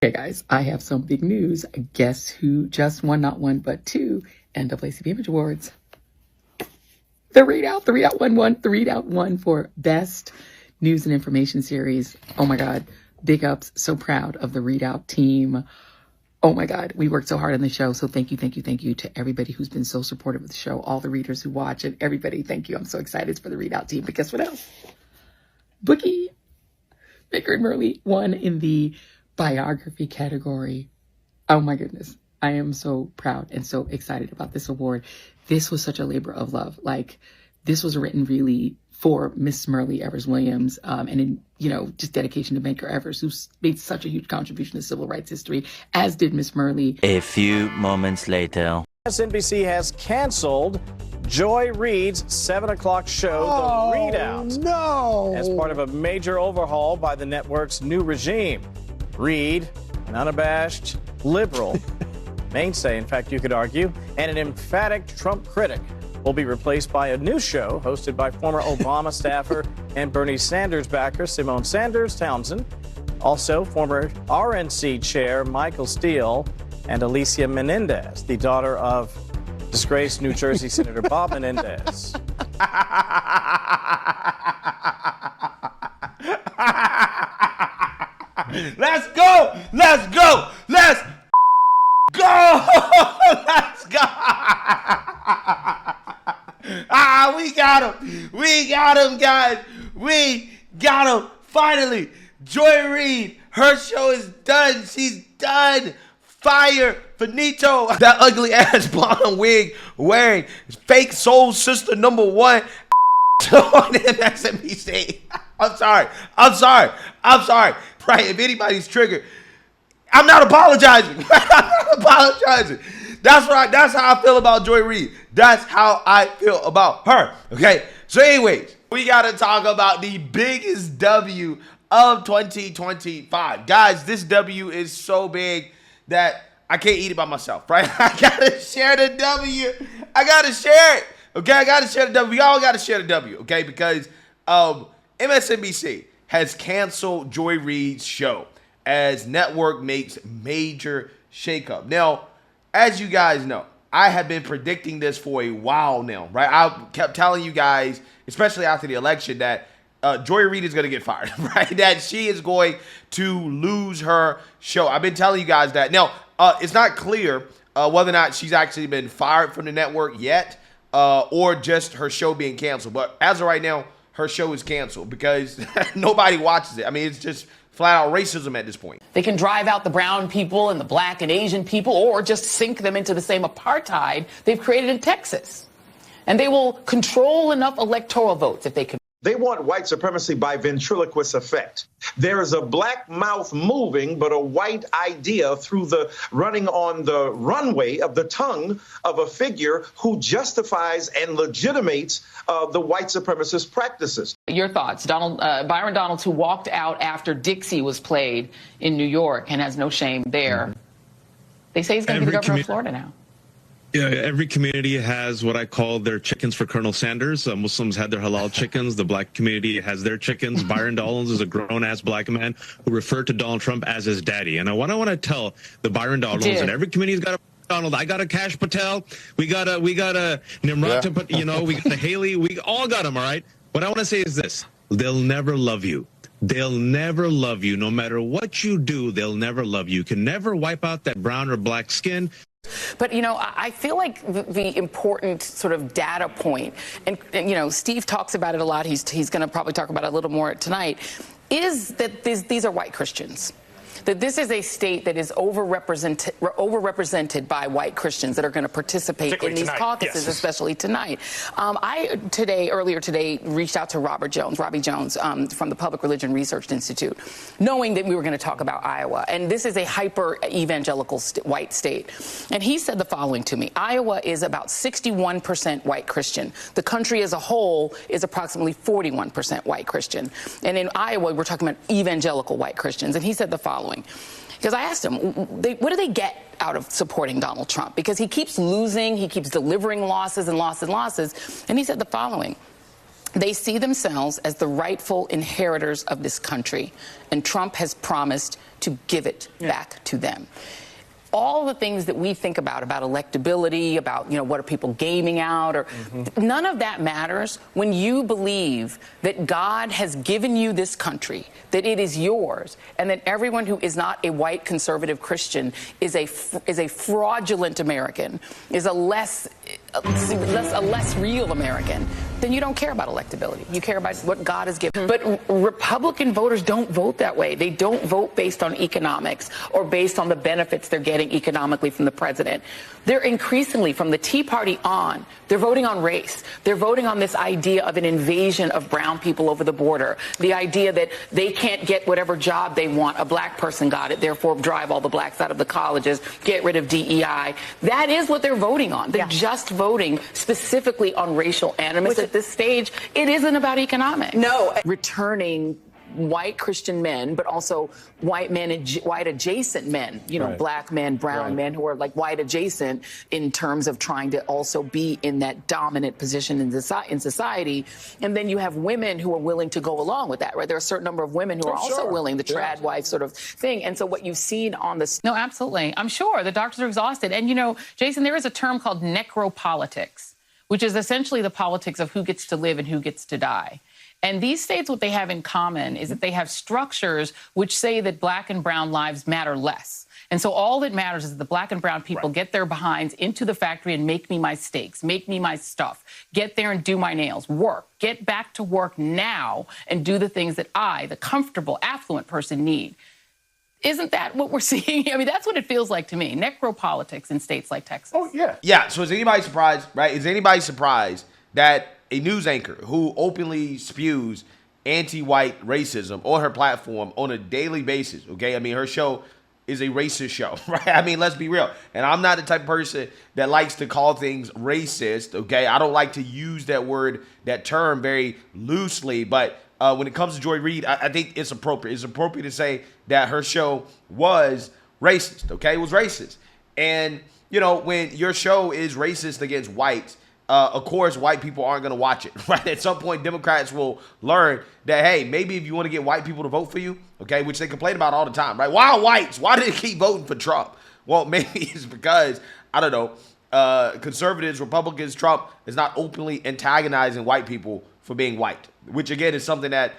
Okay, guys, I have some big news. Guess who just won not one, but two NAACP Image Awards? The Readout won for Best News and Information Series. Oh my God, big ups. So proud of the Readout team. Oh my God, we worked so hard on the show. So thank you to everybody who's been so supportive of the show, all the readers who watch it, everybody. Thank you. I'm so excited for the Readout team. But guess what else? Bookie, Baker and Murley won in the biography category. Oh my goodness. I am so proud and so excited about this award. This was such a labor of love. Like, this was written really for Miss Murley Evers Williams, and in, just dedication to Medgar Evers, who's made such a huge contribution to civil rights history, as did Miss Murley. A few moments later. MSNBC has canceled Joy Reid's 7 o'clock show, The Readout. No! As part of a major overhaul by the network's new regime. Reid, an unabashed liberal, mainstay, in fact, you could argue, and an emphatic Trump critic, will be replaced by a new show hosted by former Obama staffer and Bernie Sanders backer Simone Sanders Townsend, also former RNC chair Michael Steele, and Alicia Menendez, the daughter of disgraced New Jersey Senator Bob Menendez. Let's go! Let's go! Let's go! Let's go! We got him! We got him, guys! We got him! Finally! Joy Reid, her show is done. She's done. Fire, finito. That ugly ass blonde wig wearing fake soul sister number one on MSNBC. I'm sorry. Right, if anybody's triggered, I'm not apologizing. That's how I feel about Joy Reid. That's how I feel about her. Okay. So anyways, we got to talk about the biggest W of 2025. Guys, this W is so big that I can't eat it by myself, right? I got to share the W. I got to share it. Okay, I got to share the W. We all got to share the W, okay? Because MSNBC has canceled Joy Reid's show as network makes major shakeup. Now, as you guys know, I have been predicting this for a while now, right? I kept telling you guys, especially after the election, that Joy Reid is going to get fired, right? That she is going to lose her show. I've been telling you guys that. Now, it's not clear whether or not she's actually been fired from the network yet or just her show being canceled. But as of right now, her show is canceled because nobody watches it. I mean, it's just flat out racism at this point. They can drive out the brown people and the black and Asian people or just sink them into the same apartheid they've created in Texas. And they will control enough electoral votes if they can. They want white supremacy by ventriloquist effect. There is a black mouth moving, but a white idea through the running on the runway of the tongue of a figure who justifies and legitimates the white supremacist practices. Your thoughts, Byron Donalds, who walked out after Dixie was played in New York and has no shame there. Mm-hmm. They say he's going to be the governor of Florida now. Yeah, every community has what I call their chickens for Colonel Sanders. Muslims had their halal chickens. The black community has their chickens. Byron Donalds is a grown-ass black man who referred to Donald Trump as his daddy. And what I want to tell the Byron Donalds, and every community's got a Donald. I got a Kash Patel. We got a Nimrata, we got the Haley. We all got them, all right? What I want to say is this. They'll never love you. They'll never love you. No matter what you do, they'll never love you. You can never wipe out that brown or black skin. But, I feel like the important sort of data point, and Steve talks about it a lot, he's going to probably talk about it a little more tonight, is that these are white Christians. That this is a state that is overrepresented by white Christians that are going to participate in these caucuses, especially tonight. Earlier today, reached out to Robbie Jones, from the Public Religion Research Institute, knowing that we were going to talk about Iowa. And this is a hyper-evangelical white state. And he said the following to me. Iowa is about 61% white Christian. The country as a whole is approximately 41% white Christian. And in Iowa, we're talking about evangelical white Christians. And he said the following. Because I asked him, what do they get out of supporting Donald Trump? Because he keeps losing, he keeps delivering losses and losses. And he said the following. They see themselves as the rightful inheritors of this country. And Trump has promised to give it back to them. All the things that we think about electability, about, what are people gaming out, or none of that matters when you believe that God has given you this country, that it is yours, and that everyone who is not a white conservative Christian is a fraudulent American, is a less real American. Then you don't care about electability. You care about what God has given. But Republican voters don't vote that way. They don't vote based on economics or based on the benefits they're getting economically from the president. They're increasingly, from the Tea Party on, they're voting on race. They're voting on this idea of an invasion of brown people over the border. The idea that they can't get whatever job they want. A black person got it, therefore drive all the blacks out of the colleges, get rid of DEI. That is what they're voting on. They're just voting specifically on racial animus. At this stage, it isn't about economics. No. Returning white Christian men, but also white men and white adjacent men, black men, brown men who are like white adjacent in terms of trying to also be in that dominant position in society. And then you have women who are willing to go along with that, right? There are a certain number of women who are also willing, the trad wife sort of thing. And so what you've seen on this. No, absolutely. I'm sure the doctors are exhausted. And, Jason, there is a term called necropolitics, which is essentially the politics of who gets to live and who gets to die. And these states, what they have in common is that they have structures which say that black and brown lives matter less. And so all that matters is that the black and brown people get their behinds into the factory and make me my steaks, make me my stuff, get there and do my nails, work, get back to work now and do the things that I, the comfortable, affluent person, need. Isn't that what we're seeing? I mean, that's what it feels like to me. Necropolitics in states like Texas. Oh, yeah. Yeah, so is anybody surprised, right? Is anybody surprised that a news anchor who openly spews anti-white racism on her platform on a daily basis, okay? I mean, her show is a racist show, right? I mean, let's be real. And I'm not the type of person that likes to call things racist, okay? I don't like to use that word, that term very loosely, but when it comes to Joy Reid, I think it's appropriate. It's appropriate to say that her show was racist, okay? It was racist. And, when your show is racist against whites, of course, white people aren't going to watch it, right? At some point, Democrats will learn that, hey, maybe if you want to get white people to vote for you, okay, which they complain about all the time, right? Why whites? Why do they keep voting for Trump? Well, maybe it's because, I don't know, conservatives, Republicans, Trump is not openly antagonizing white people for being white, which, again, is something that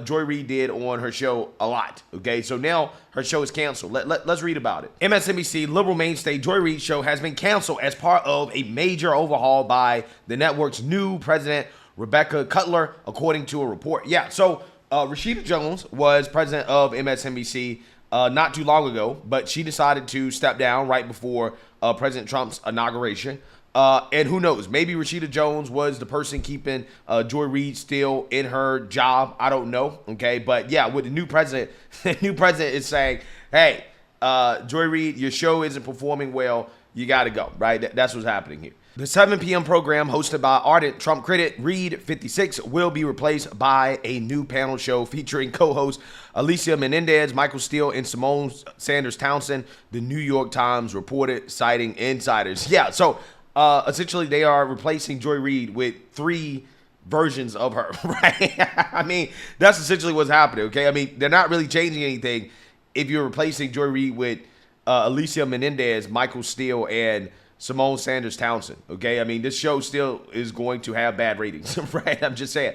Joy Reid did on her show a lot, okay? So now her show is canceled. Let's read about it. MSNBC liberal mainstay Joy Reid's show has been canceled as part of a major overhaul by the network's new president, Rebecca Kutler, according to a report. Yeah, so Rashida Jones was president of MSNBC not too long ago, but she decided to step down right before President Trump's inauguration. And who knows, maybe Rashida Jones was the person keeping Joy Reid still in her job. I don't know. Okay. But yeah, with the new president is saying, hey, Joy Reid, your show isn't performing well. You got to go. Right. That's what's happening here. The 7 p.m. program hosted by ardent Trump critic Reid 56 will be replaced by a new panel show featuring co-hosts Alicia Menendez, Michael Steele, and Simone Sanders Townsend, the New York Times reported, citing insiders. Yeah. So essentially, they are replacing Joy Reid with 3 versions of her, right? I mean, that's essentially what's happening, okay? I mean, they're not really changing anything if you're replacing Joy Reid with Alicia Menendez, Michael Steele, and Simone Sanders Townsend, okay? I mean, this show still is going to have bad ratings, right? I'm just saying.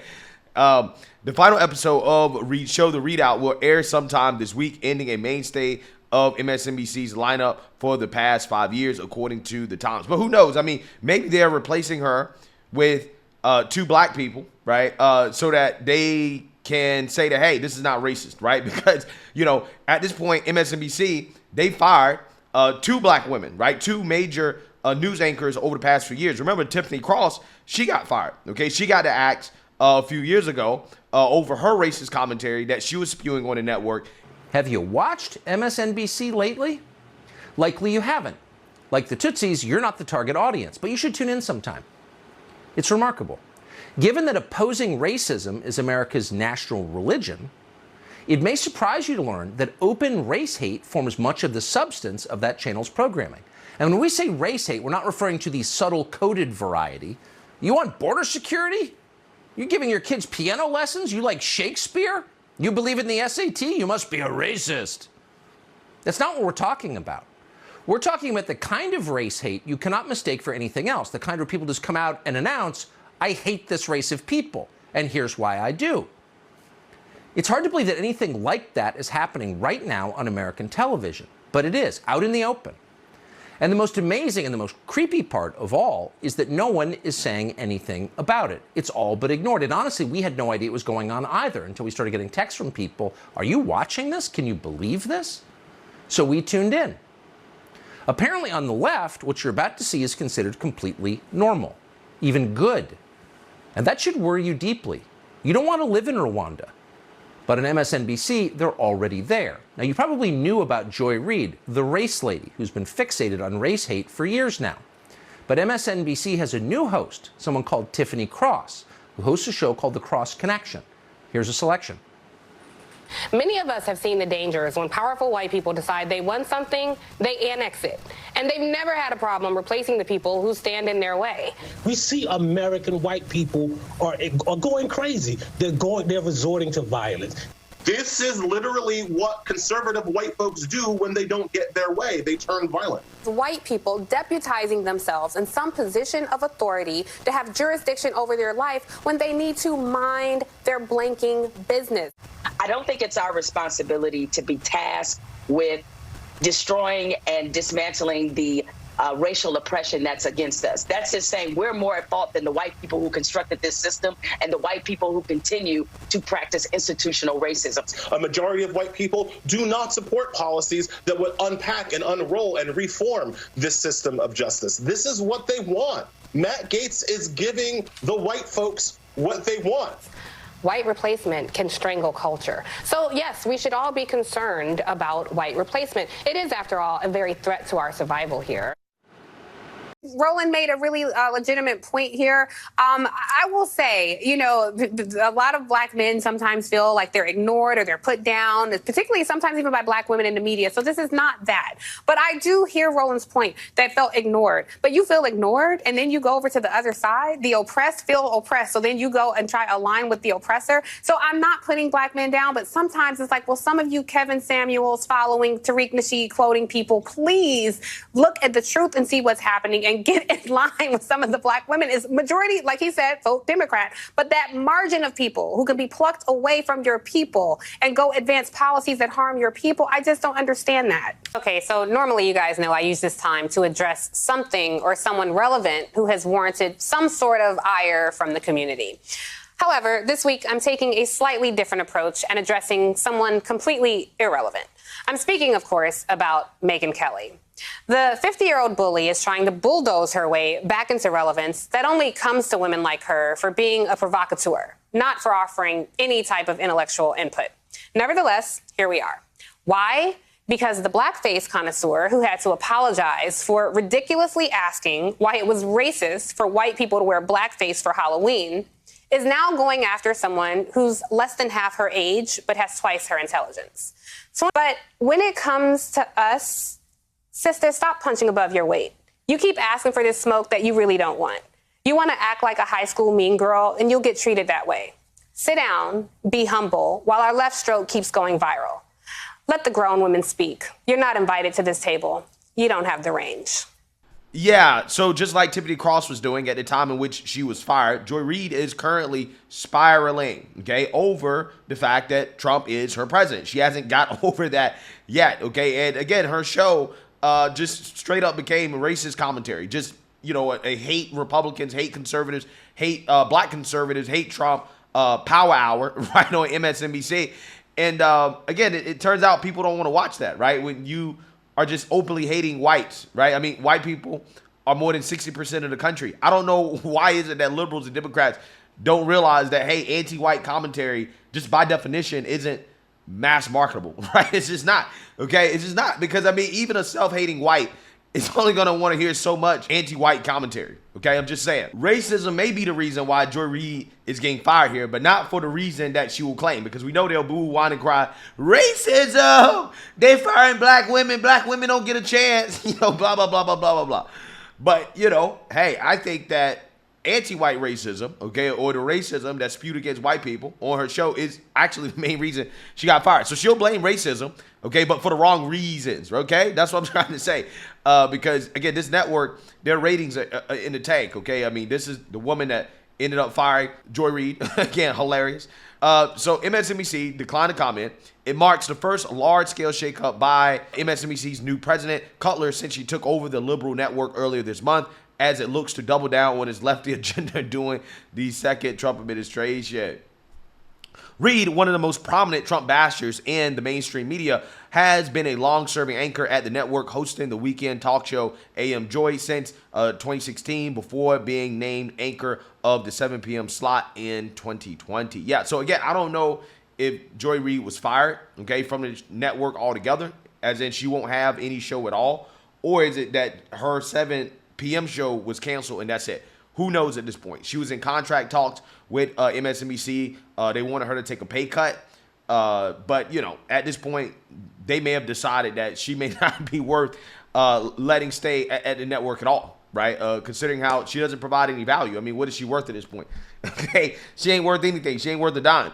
The final episode of Reid's show, The Readout, will air sometime this week, ending a mainstay of MSNBC's lineup for the past 5 years, according to the Times. But who knows? I mean, maybe they're replacing her with 2 black people, right? So that they can say that, hey, this is not racist, right? Because, at this point, MSNBC, they fired 2 black women, right? 2 major news anchors over the past few years. Remember, Tiffany Cross, she got fired, okay? She got to axe a few years ago over her racist commentary that she was spewing on the network. Have you watched MSNBC lately? Likely you haven't. Like the Tootsies, you're not the target audience, but you should tune in sometime. It's remarkable. Given that opposing racism is America's national religion, it may surprise you to learn that open race hate forms much of the substance of that channel's programming. And when we say race hate, we're not referring to the subtle coded variety. You want border security? You're giving your kids piano lessons? You like Shakespeare? You believe in the SAT? You must be a racist. That's not what we're talking about. We're talking about the kind of race hate you cannot mistake for anything else, the kind where people just come out and announce, I hate this race of people, and here's why I do. It's hard to believe that anything like that is happening right now on American television, but it is, out in the open. And the most amazing and the most creepy part of all is that no one is saying anything about it. It's all but ignored. And honestly, we had no idea it was going on either until we started getting texts from people. Are you watching this? Can you believe this? So we tuned in. Apparently on the left, what you're about to see is considered completely normal, even good. And that should worry you deeply. You don't want to live in Rwanda. But on MSNBC, they're already there. Now, you probably knew about Joy Reid, the race lady, who's been fixated on race hate for years now. But MSNBC has a new host, someone called Tiffany Cross, who hosts a show called The Cross Connection. Here's a selection. Many of us have seen the dangers when powerful white people decide they want something, they annex it. And they've never had a problem replacing the people who stand in their way. We see American white people are going crazy. They're resorting to violence. This is literally what conservative white folks do when they don't get their way. They turn violent. White people deputizing themselves in some position of authority to have jurisdiction over their life when they need to mind their blanking business. I don't think it's our responsibility to be tasked with destroying and dismantling the racial oppression that's against us. That's just saying we're more at fault than the white people who constructed this system and the white people who continue to practice institutional racism. A majority of white people do not support policies that would unpack and unroll and reform this system of justice. This is what they want. Matt Gaetz is giving the white folks what they want. White replacement can strangle culture. So yes, we should all be concerned about white replacement. It is, after all, a very threat to our survival here. Roland made a really legitimate point here. I will say, you know, a lot of black men sometimes feel like they're ignored or they're put down, particularly sometimes even by black women in the media. So this is not that. But I do hear Roland's point that felt ignored. But you feel ignored and then you go over to the other side. The oppressed feel oppressed. So then you go and try to align with the oppressor. So I'm not putting black men down, but sometimes it's like, well, some of you Kevin Samuels following Tariq Nasheed quoting people, please look at the truth and see what's happening and get in line with some of the black women. Is majority, like he said, vote Democrat, but that margin of people who can be plucked away from your people and go advance policies that harm your people, I just don't understand that. Okay, so normally you guys know I use this time to address something or someone relevant who has warranted some sort of ire from the community. However, this week I'm taking a slightly different approach and addressing someone completely irrelevant. I'm speaking, of course, about Megyn Kelly. The 50-year-old bully is trying to bulldoze her way back into relevance that only comes to women like her for being a provocateur, not for offering any type of intellectual input. Nevertheless, here we are. Why? Because the blackface connoisseur who had to apologize for ridiculously asking why it was racist for white people to wear blackface for Halloween is now going after someone who's less than half her age but has twice her intelligence. But when it comes to us, sister, stop punching above your weight. You keep asking for this smoke that you really don't want. You want to act like a high school mean girl, and you'll get treated that way. Sit down, be humble, while our left stroke keeps going viral. Let the grown women speak. You're not invited to this table. You don't have the range. Yeah, so just like Tiffany Cross was doing at the time in which she was fired, Joy Reid is currently spiraling, okay, over the fact that Trump is her president. She hasn't got over that yet, okay? And again, her show just straight up became a racist commentary. Just, you know, a hate Republicans, hate conservatives, hate black conservatives, hate Trump power hour right on MSNBC. And again, it turns out people don't want to watch that, right? When you are just openly hating whites, right? I mean, white people are more than 60% of the country. I don't know why is it that liberals and Democrats don't realize that, hey, anti-white commentary, just by definition, isn't mass marketable, right? It's just not, okay? It's just not, because, I mean, even a self-hating white is only going to want to hear so much anti-white commentary, okay? I'm just saying. Racism may be the reason why Joy Reid is getting fired here, but not for the reason that she will claim, because we know they'll boo, whine, and cry, racism! They're firing black women don't get a chance, you know, blah, blah, blah, blah, blah, blah, blah. But, you know, hey, I think that anti-white racism, okay, or the racism that's spewed against white people on her show is actually the main reason she got fired. So she'll blame racism, okay, but for the wrong reasons, okay? That's what I'm trying to say. Because, again, this network, their ratings are in the tank, okay? I mean, this is the woman that ended up firing Joy Reid. Again, hilarious. So MSNBC declined to comment. It marks the first large-scale shakeup by MSNBC's new president, Kutler, since she took over the liberal network earlier this month, as it looks to double down on its lefty agenda during the second Trump administration. Reid, one of the most prominent Trump bashers in the mainstream media, has been a long-serving anchor at the network, hosting the weekend talk show AM Joy since 2016, before being named anchor of the 7 p.m. slot in 2020. Yeah, so again, I don't know if Joy Reid was fired, okay, from the network altogether, as in she won't have any show at all, or is it that her 7 p.m. show was canceled and that's it? Who knows at this point? She was in contract talks with MSNBC. They wanted her to take a pay cut. But, you know, at this point, they may have decided that she may not be worth letting stay at the network at all, right? Considering how she doesn't provide any value. I mean, what is she worth at this point? Okay, she ain't worth anything. She ain't worth a dime.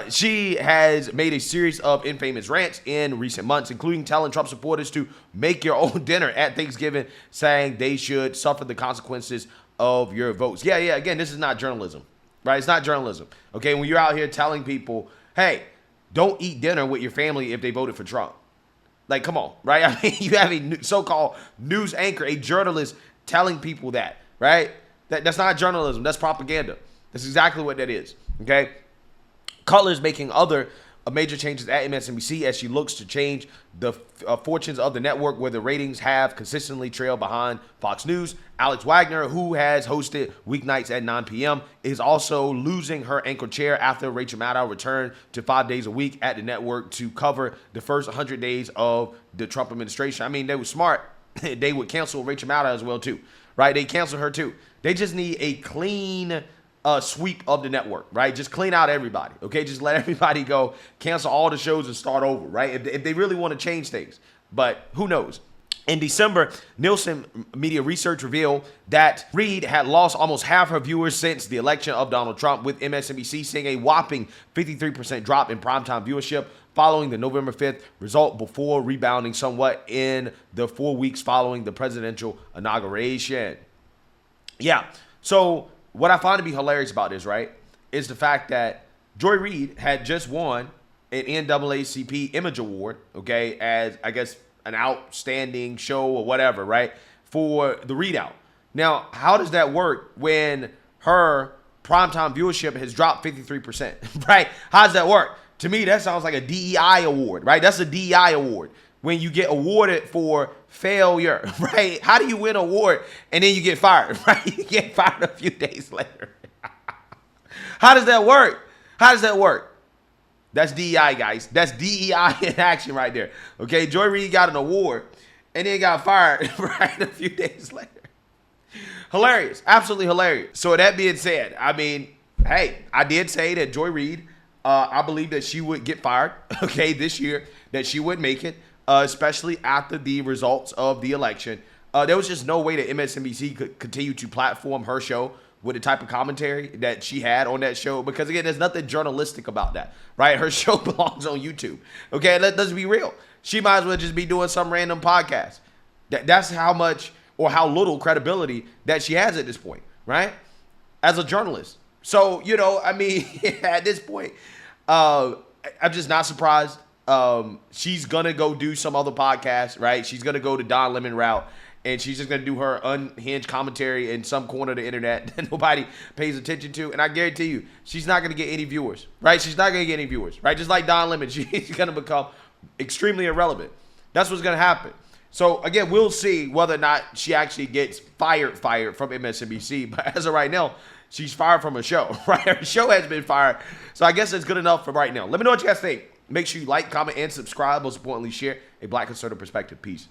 She has made a series of infamous rants in recent months, including telling Trump supporters to make your own dinner at Thanksgiving, saying they should suffer the consequences of your votes. Yeah, again, this is not journalism, right? It's not journalism, okay? When you're out here telling people, hey, don't eat dinner with your family if they voted for Trump. Like, come on, right? I mean, you have a so-called news anchor, a journalist telling people that, right? That's not journalism. That's propaganda. That's exactly what that is, okay? Kutler is making other major changes at MSNBC as she looks to change the fortunes of the network, where the ratings have consistently trailed behind Fox News. Alex Wagner, who has hosted weeknights at 9 p.m., is also losing her anchor chair after Rachel Maddow returned to 5 days a week at the network to cover the first 100 days of the Trump administration. I mean, they were smart. They would cancel Rachel Maddow as well, too, right? They canceled her, too. They just need a clean sweep of the network, right? Just clean out everybody, okay? Just let everybody go, cancel all the shows and start over, right? If they really want to change things, but who knows? In December, Nielsen Media Research revealed that Reid had lost almost half her viewers since the election of Donald Trump, with MSNBC seeing a whopping 53% drop in primetime viewership following the November 5th result, before rebounding somewhat in the 4 weeks following the presidential inauguration. Yeah, so what I find to be hilarious about this, right, is the fact that Joy Reid had just won an NAACP Image Award, okay, as, I guess, an outstanding show or whatever, right, for the Readout. Now, how does that work when her primetime viewership has dropped 53%, right? How does that work? To me, that sounds like a DEI award, right? That's a DEI award, when you get awarded for failure, right? How do you win an award and then you get fired, right? You get fired a few days later. How does that work? How does that work? That's DEI, guys. That's DEI in action right there. Okay, Joy Reid got an award and then got fired right a few days later. Hilarious. Absolutely hilarious. So that being said, I mean, hey, I did say that Joy Reid, I believe that she would get fired, okay, this year, that she would make it. Especially after the results of the election. There was just no way that MSNBC could continue to platform her show with the type of commentary that she had on that show, because, again, there's nothing journalistic about that, right? Her show belongs on YouTube, okay? Let's be real. She might as well just be doing some random podcast. That's how much or how little credibility that she has at this point, right? As a journalist. So, you know, I mean, at this point, I'm just not surprised. She's gonna go do some other podcast, right? She's gonna go to Don Lemon route, and she's just gonna do her unhinged commentary in some corner of the internet that nobody pays attention to. And I guarantee you, she's not gonna get any viewers, right? She's not gonna get any viewers, right? Just like Don Lemon, she's gonna become extremely irrelevant. That's what's gonna happen. So again, we'll see whether or not she actually gets fired from MSNBC. But as of right now, she's fired from her show, right? Her show has been fired. So I guess it's good enough for right now. Let me know what you guys think. Make sure you like, comment, and subscribe. Most importantly, share a Black conservative perspective. Peace.